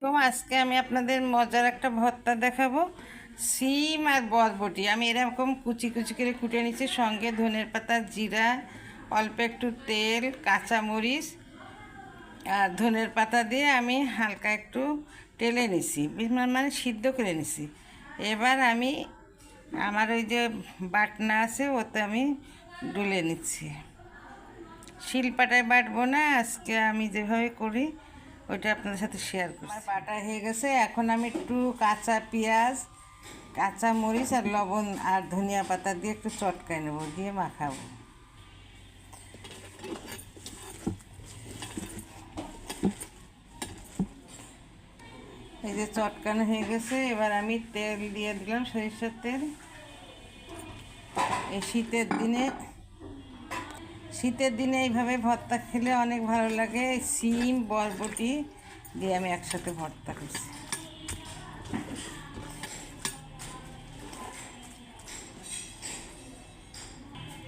তো আজকে আমি আপনাদের মজার একটা ভর্তা দেখাবো। সিম আর বরবটি আমি এরকম কুচি কুচি করে কুটে নিচ্ছি, সঙ্গে ধনের পাতা, জিরা, অল্প একটু তেল, কাঁচামরিচ আর ধনের পাতা দিয়ে আমি হালকা একটু টেলে নিছি, মানে সিদ্ধ করে নিছি। এবার আমি আমার ওই যে বাটনা আছে ওতে আমি ডুলে নিচ্ছি। শিলপাটায় বাটবো না, আজকে আমি যেভাবে করি ওইটা আপনাদের সাথে শেয়ার করছি। আমার বাটা হয়ে গেছে, এখন আমি একটু কাঁচা পেঁয়াজ, কাঁচা মরিচ আর লবণ আর ধনিয়া পাতা দিয়ে একটু চটকায় নেবো, দিয়ে মাখাবো। এই যে চটকানো হয়ে গেছে, এবার আমি তেল দিয়ে দিলাম, সরিষার তেল। এই শীতের দিনে এইভাবে ভর্তা খেলে অনেক ভালো লাগে। সিম বরবটি দিয়ে আমি একসাথে ভর্তা করছি।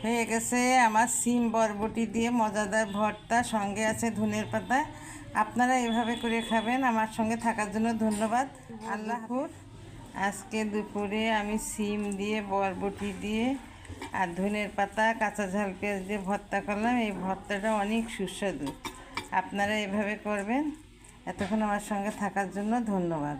হয়ে গেছে আমার সিম বরবটি দিয়ে মজাদার ভর্তা, সঙ্গে আছে ধনের পাতা। আপনারা এভাবে করে খাবেন। আমার সঙ্গে থাকার জন্য ধন্যবাদ। আল্লাহ হাফেজ। আজকে দুপুরে আমি সিম দিয়ে, বরবটি দিয়ে আর ধনের পাতা, কাঁচা ঝাল পেঁয়াজ দিয়ে ভর্তা করলাম। এই ভর্তাটা অনেক সুস্বাদু, আপনারা এভাবে করবেন। এতক্ষণ আমার সঙ্গে থাকার জন্য ধন্যবাদ।